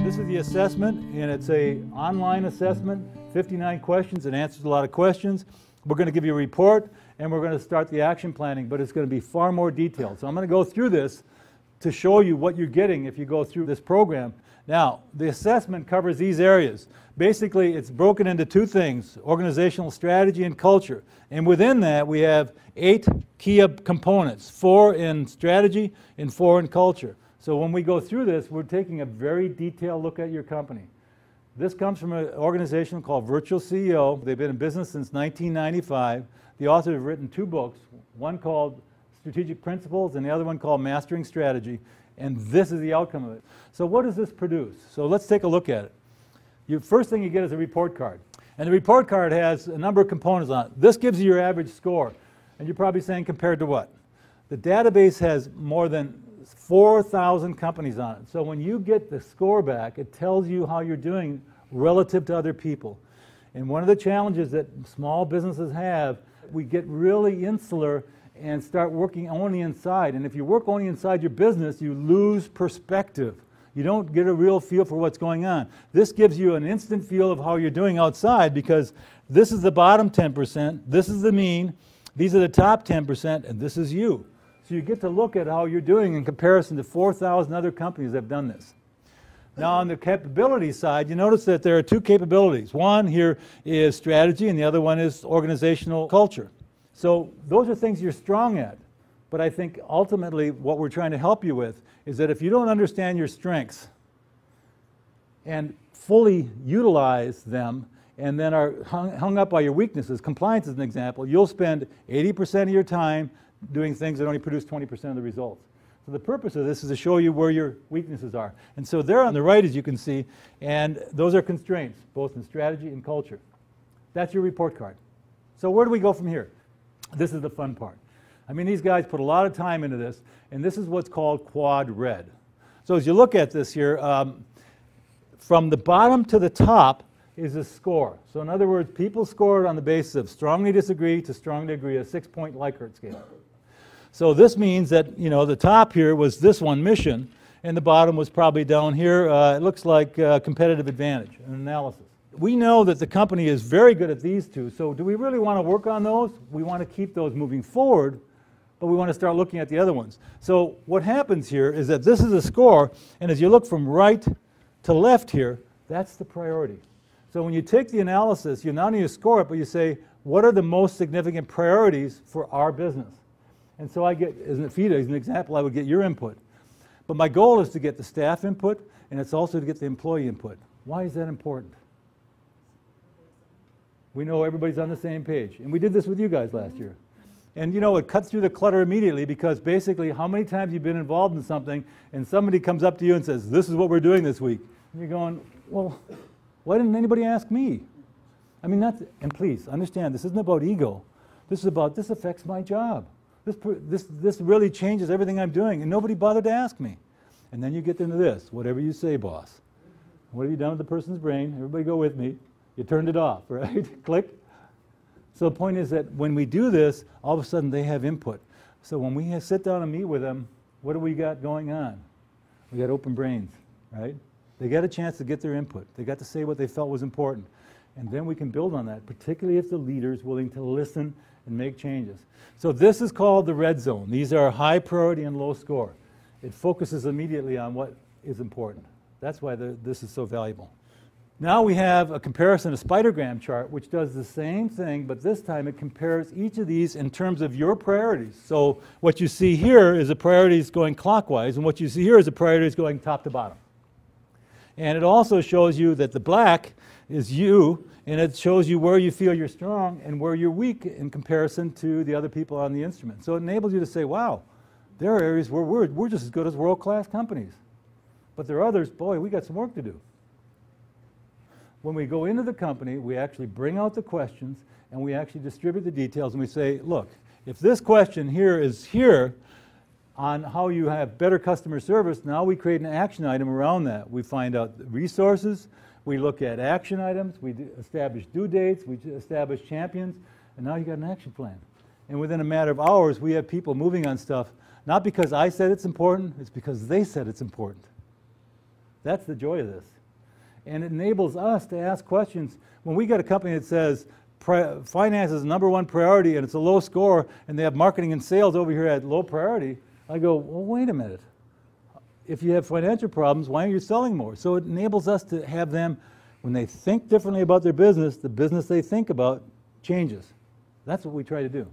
This is the assessment, and it's an online assessment, 59 questions. It answers a lot of questions. We're going to give you a report, and we're going to start the action planning, but it's going to be far more detailed. So I'm going to go through this to show you what you're getting if you go through this program. Now, the assessment covers these areas. Basically, it's broken into two things: organizational strategy and culture. And within that, we have 8 key components, 4 in strategy and 4 in culture. So when we go through this, we're taking a very detailed look at your company. This comes from an organization called Virtual CEO. They've been in business since 1995. The authors have written 2 books, one called Strategic Principles and the other one called Mastering Strategy. And this is the outcome of it. So what does this produce? So let's take a look at it. First thing you get is a report card. And the report card has a number of components on it. This gives you your average score. And you're probably saying, compared to what? The database has more than 4,000 companies on it. So when you get the score back, it tells you how you're doing relative to other people. And one of the challenges that small businesses have, we get really insular and start working only inside. And if you work only inside your business, you lose perspective. You don't get a real feel for what's going on. This gives you an instant feel of how you're doing outside, because this is the bottom 10%, this is the mean, these are the top 10%, and this is you. So you get to look at how you're doing in comparison to 4,000 other companies that have done this. Now on the capability side, you notice that there are 2 capabilities. One here is strategy, and the other one is organizational culture. So those are things you're strong at. But I think ultimately what we're trying to help you with is that if you don't understand your strengths and fully utilize them and then are hung up by your weaknesses, compliance is an example, you'll spend 80% of your time doing things that only produce 20% of the results. So the purpose of this is to show you where your weaknesses are. And so there on the right, as you can see, and those are constraints, both in strategy and culture. That's your report card. So where do we go from here? This is the fun part. I mean, these guys put a lot of time into this, and this is what's called Quad Red. So as you look at this here, from the bottom to the top is a score. So in other words, people scored on the basis of strongly disagree to strongly agree, a 6-point Likert scale. So this means that, you know, the top here was this one, mission, and the bottom was probably down here. It looks like competitive advantage, an analysis. We know that the company is very good at these 2, so do we really want to work on those? We want to keep those moving forward, but we want to start looking at the other ones. So what happens here is that this is a score, and as you look from right to left here, that's the priority. So when you take the analysis, you not only score it, but you say, what are the most significant priorities for our business? And so I get, as an example, I would get your input. But my goal is to get the staff input, and it's also to get the employee input. Why is that important? We know everybody's on the same page. And we did this with you guys last year. And you know, it cuts through the clutter immediately, because basically how many times you've been involved in something and somebody comes up to you and says, this is what we're doing this week. And you're going, well, why didn't anybody ask me? I mean, and please understand, this isn't about ego. This is about, this affects my job. This really changes everything I'm doing, and nobody bothered to ask me. And then you get into this, whatever you say, boss. What have you done with the person's brain? Everybody go with me. You turned it off, right? Click. So the point is that when we do this, all of a sudden they have input. So when we sit down and meet with them, what do we got going on? We got open brains, right? They got a chance to get their input. They got to say what they felt was important. And then we can build on that, particularly if the leader is willing to listen and make changes. So this is called the red zone. These are high priority and low score. It focuses immediately on what is important. That's why this is so valuable. Now we have a comparison, a spidergram chart, which does the same thing, but this time it compares each of these in terms of your priorities. So what you see here is the priorities going clockwise, and what you see here is the priorities going top to bottom. And it also shows you that the black is you, and it shows you where you feel you're strong and where you're weak in comparison to the other people on the instrument. So it enables you to say, wow, there are areas where we're just as good as world-class companies. But there are others, boy, we got some work to do. When we go into the company, we actually bring out the questions and we actually distribute the details, and we say, look, if this question here is here on how you have better customer service, now we create an action item around that. We find out resources, we look at action items, we establish due dates, we establish champions, and now you got an action plan. And within a matter of hours, we have people moving on stuff, not because I said it's important, it's because they said it's important. That's the joy of this. And it enables us to ask questions. When we get a company that says finance is number one priority and it's a low score, and they have marketing and sales over here at low priority, I go, well, wait a minute. If you have financial problems, why aren't you selling more? So it enables us to have them, when they think differently about their business, the business they think about changes. That's what we try to do.